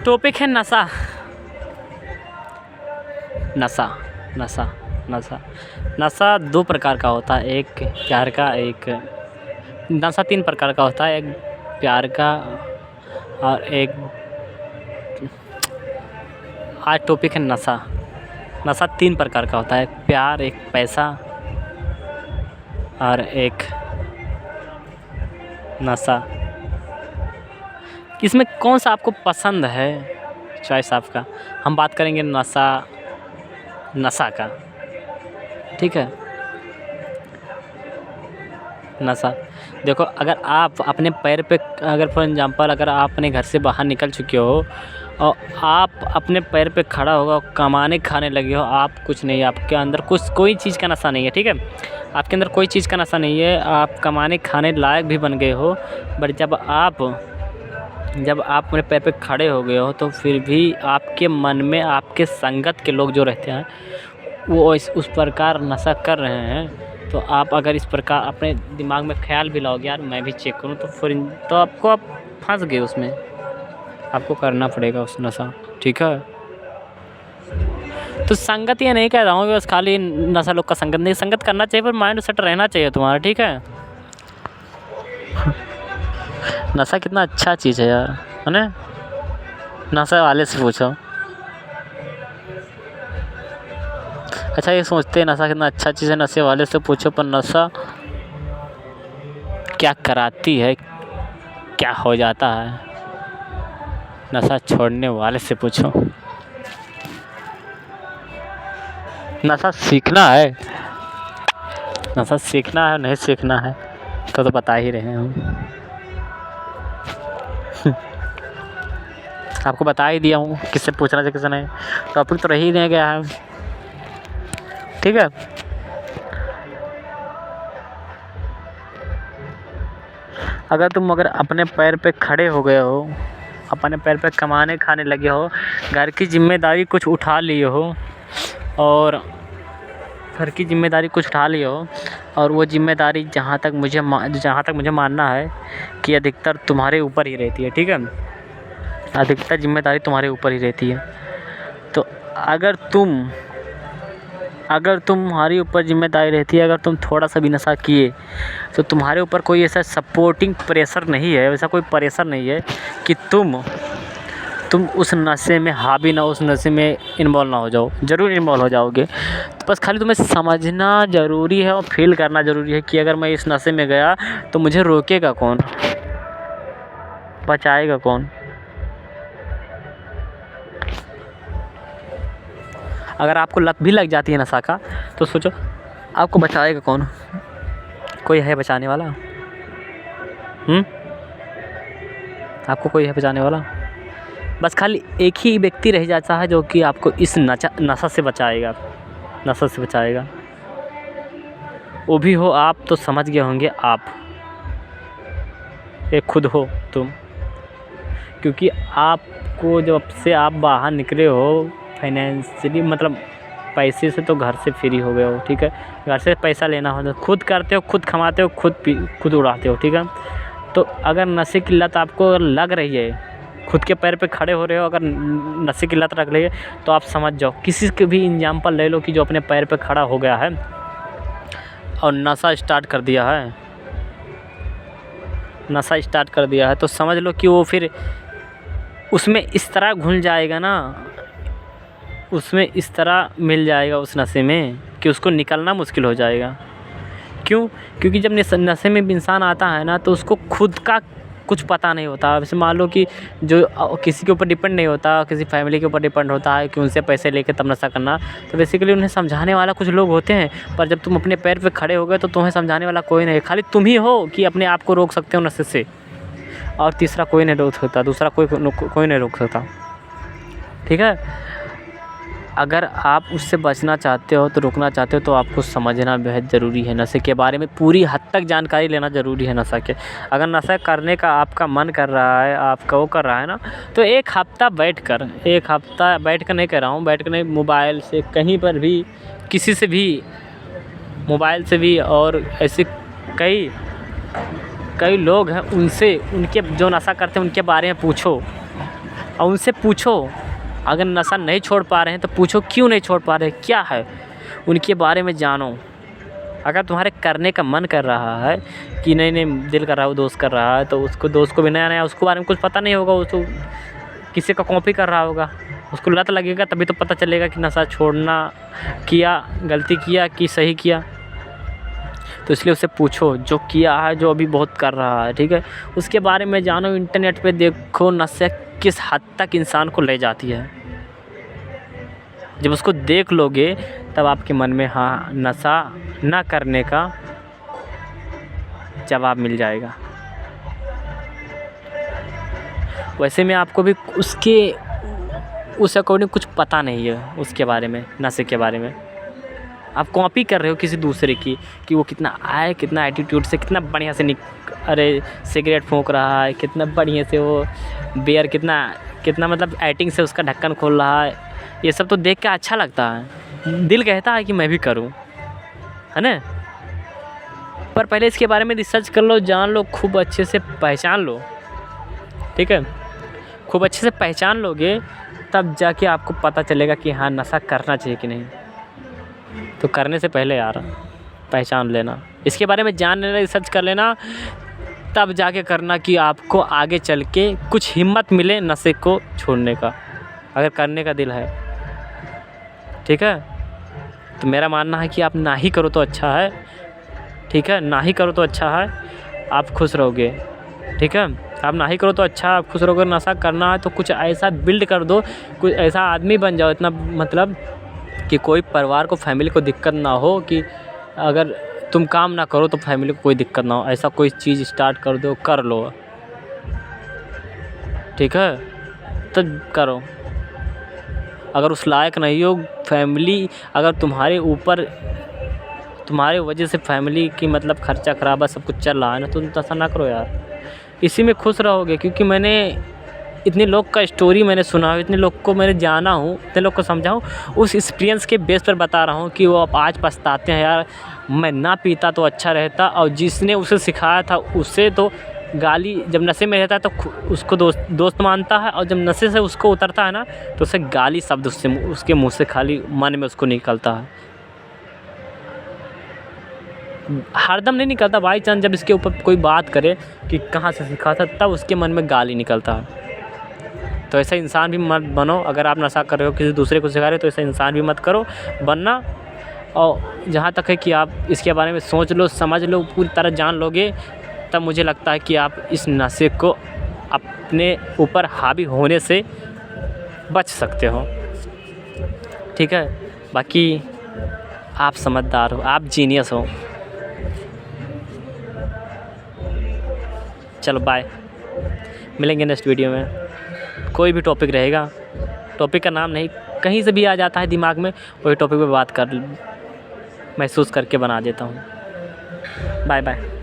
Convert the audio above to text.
Topic है नशा। नशा नशा नशा नशा दो प्रकार का होता है, एक प्यार का, एक नशा तीन प्रकार का होता है, एक प्यार का और एक आज टॉपिक है नशा। नशा तीन प्रकार का होता है, एक प्यार, एक पैसा और एक नशा। इसमें कौन सा आपको पसंद है, चॉइस आपका। हम बात करेंगे नशा का, ठीक है। नशा देखो, अगर आप अपने पैर पे, अगर फॉर एग्जांपल अगर आप अपने घर से बाहर निकल चुके हो और आप अपने पैर पे खड़ा होगा, कमाने खाने लगे हो, आप कुछ नहीं, आपके अंदर कोई चीज़ का नशा नहीं है, ठीक है। आपके अंदर कोई चीज़ का नशा नहीं है, आप कमाने खाने लायक भी बन गए हो, बट जब आप अपने पैर पे खड़े हो गए हो तो फिर भी आपके मन में आपके संगत के लोग जो रहते हैं वो उस प्रकार नशा कर रहे हैं। तो आप अगर इस प्रकार अपने दिमाग में ख्याल भी लाओगे, यार मैं भी चेक करूँ, तो फिर तो आप फंस गए उसमें, आपको करना पड़ेगा उस नशा, ठीक है। तो संगत ये नहीं कह रहा हूँ कि बस खाली नशा लोग का संगत नहीं, संगत करना चाहिए पर माइंड सेट रहना चाहिए तुम्हारा, ठीक है। नशा कितना अच्छा चीज़ है यार, है ना। नशा वाले से पूछो। अच्छा, ये सोचते हैं नशा कितना अच्छा चीज़ है, नशे वाले से पूछो, पर नशा क्या कराती है, क्या हो जाता है, नशा छोड़ने वाले से पूछो। नशा सीखना है, नशा सीखना है, नहीं सीखना है तो बता ही रहे हैं हम। आपको बता ही दिया हूँ किससे पूछना चाहिए, किससे नहीं। टॉपिक तो रही नहीं गया है, ठीक है। अगर अपने पैर पे खड़े हो गए हो, अपने पैर पे कमाने खाने लगे हो, घर की जिम्मेदारी कुछ उठा लिए हो और वो जिम्मेदारी जहाँ तक मुझे मानना है कि अधिकतर तुम्हारे ऊपर ही रहती है, ठीक है। अधिकतर जिम्मेदारी तुम्हारे ऊपर ही रहती है। तो अगर तुम्हारे ऊपर जिम्मेदारी रहती है, अगर तुम थोड़ा सा भी नशा किए तो तुम्हारे ऊपर कोई ऐसा सपोर्टिंग प्रेशर नहीं है, वैसा कोई प्रेशर नहीं है कि तुम उस नशे में हावी ना, उस नशे में इन्वॉल्व ना हो जाओ। ज़रूर इन्वॉल्व हो जाओगे, बस खाली तुम्हें समझना ज़रूरी है और फील करना ज़रूरी है कि अगर मैं इस नशे में गया तो मुझे रोकेगा कौन, बचाएगा कौन। अगर आपको लत भी लग जाती है नशा का तो सोचो आपको बचाएगा कौन, कोई है बचाने वाला? आपको कोई है बचाने वाला? बस खाली एक ही व्यक्ति रह जाता है जो कि आपको इस नशा से बचाएगा, वो भी हो आप, तो समझ गए होंगे आप, एक खुद हो तुम। क्योंकि आपको जब से आप बाहर निकले हो फाइनेंशियली, मतलब पैसे से, तो घर से फ्री हो गए हो, ठीक है। घर से पैसा लेना हो तो खुद करते हो, खुद कमाते हो, खुद उड़ाते हो, ठीक है। तो अगर नशे की लत आपको लग रही है, खुद के पैर पे खड़े हो रहे हो, अगर नशे की लत लग रही है तो आप समझ जाओ, किसी के भी एग्जाम्पल ले लो कि जो अपने पैर पे खड़ा हो गया है और नशा स्टार्ट कर दिया है, तो समझ लो कि वो फिर उसमें इस तरह घुल जाएगा ना, उसमें इस तरह मिल जाएगा उस नशे में कि उसको निकलना मुश्किल हो जाएगा। क्यों? क्योंकि जब नशे में इंसान आता है ना तो उसको खुद का कुछ पता नहीं होता। वैसे मान लो कि जो किसी के ऊपर डिपेंड नहीं होता, किसी फैमिली के ऊपर डिपेंड होता है कि उनसे पैसे लेके तब नशा करना, तो बेसिकली उन्हें समझाने वाला कुछ लोग होते हैं। पर जब तुम अपने पैर पे खड़े हो गए तो तुम्हें समझाने वाला कोई नहीं, खाली तुम ही हो कि अपने आप को रोक सकते हो नशे से, और तीसरा कोई नहीं रोक सकता, दूसरा कोई नहीं रोक सकता, ठीक है। अगर आप उससे बचना चाहते हो, तो रोकना चाहते हो, तो आपको समझना बेहद ज़रूरी है। नशे के बारे में पूरी हद तक जानकारी लेना ज़रूरी है नशा के। अगर नशा करने का आपका मन कर रहा है, आपका वो कर रहा है ना, तो एक हफ़्ता बैठ कर नहीं कह रहा हूँ, बैठ कर नहीं, मोबाइल से कहीं पर भी, किसी से भी, मोबाइल से भी, और ऐसे कई लोग हैं, उनसे, उनके जो नशा करते हैं उनके बारे में पूछो, और उनसे पूछो, अगर नशा नहीं छोड़ पा रहे हैं तो पूछो क्यों नहीं छोड़ पा रहे, क्या है, उनके बारे में जानो। अगर तुम्हारे करने का मन कर रहा है कि नहीं दिल कर रहा है, वो दोस्त कर रहा है, तो उसको दोस्त को भी नया उसको बारे में कुछ पता नहीं होगा, वो तो किसी का कॉपी कर रहा होगा, उसको लत लगेगा तभी तो पता चलेगा कि नशा छोड़ना किया, गलती किया कि सही किया। तो इसलिए उससे पूछो जो किया है, जो अभी बहुत कर रहा है, ठीक है, उसके बारे में जानो। इंटरनेट पे देखो नशा किस हद तक इंसान को ले जाती है। जब उसको देख लोगे तब आपके मन में हाँ नशा ना करने का जवाब मिल जाएगा। वैसे में आपको भी उस अकॉर्डिंग कुछ पता नहीं है उसके बारे में, नशे के बारे में। आप कॉपी कर रहे हो किसी दूसरे की कि वो कितना कितना एटीट्यूड से, कितना बढ़िया से सिगरेट फूंक रहा है, कितना बढ़िया से वो बियर कितना मतलब एक्टिंग से उसका ढक्कन खोल रहा है। ये सब तो देख के अच्छा लगता है, दिल कहता है कि मैं भी करूं, है ना। पर पहले इसके बारे में रिसर्च कर लो, जान लो, खूब अच्छे से पहचान लो, ठीक है। खूब अच्छे से पहचान लोगे तब जाके आपको पता चलेगा कि हाँ नशा करना चाहिए कि नहीं। तो करने से पहले यार पहचान लेना, इसके बारे में जान लेना, रिसर्च कर लेना, तब जाके करना कि आपको आगे चल के कुछ हिम्मत मिले नशे को छोड़ने का, अगर करने का दिल है, ठीक है। तो मेरा मानना है कि आप ना ही करो तो अच्छा है, ठीक है, ना ही करो तो अच्छा है, आप खुश रहोगे, ठीक है। आप ना ही करो तो अच्छा, आप खुश रहोगे। नशा करना है तो कुछ ऐसा बिल्ड कर दो, कुछ ऐसा आदमी बन जाओ, इतना मतलब कि कोई परिवार को, फैमिली को दिक्कत ना हो, कि अगर तुम काम ना करो तो फैमिली को कोई दिक्कत ना हो, ऐसा कोई चीज़ स्टार्ट कर दो, कर लो, ठीक है, तो करो। अगर उस लायक नहीं हो फैमिली, अगर तुम्हारे वजह से फैमिली की मतलब खर्चा खराबा सब कुछ चल रहा है ना, तो तुम ऐसा ना करो यार, इसी में खुश रहोगे। क्योंकि मैंने इतने लोग का स्टोरी मैंने सुना है, इतने लोग को मैंने जाना हूँ, इतने लोग को समझा हूँ, उस एक्सपीरियंस के बेस पर बता रहा हूँ कि वो अब आज पछताते हैं, यार मैं ना पीता तो अच्छा रहता। और जिसने उसे सिखाया था उससे तो गाली, जब नशे में रहता है तो उसको दोस्त मानता है, और जब नशे से उसको उतरता है ना तो उसे गाली शब्द उसके मुँह से खाली मन में उसको निकलता है, हरदम नहीं निकलता, बाई चांस जब इसके ऊपर कोई बात करे कि कहाँ से सीखा था, तब उसके मन में गाली निकलता है। तो ऐसा इंसान भी मत बनो। अगर आप नशा कर रहे हो, किसी दूसरे को सिखा रहे हो, तो ऐसा इंसान भी मत करो बनना। और जहाँ तक है कि आप इसके बारे में सोच लो, समझ लो, पूरी तरह जान लोगे, तब मुझे लगता है कि आप इस नशे को अपने ऊपर हावी होने से बच सकते हो, ठीक है। बाकी आप समझदार हो, आप जीनियस हो। चलो बाय, मिलेंगे नेक्स्ट वीडियो में। कोई भी टॉपिक रहेगा, टॉपिक का नाम नहीं, कहीं से भी आ जाता है दिमाग में, वही टॉपिक पे बात महसूस करके बना देता हूँ। Bye bye.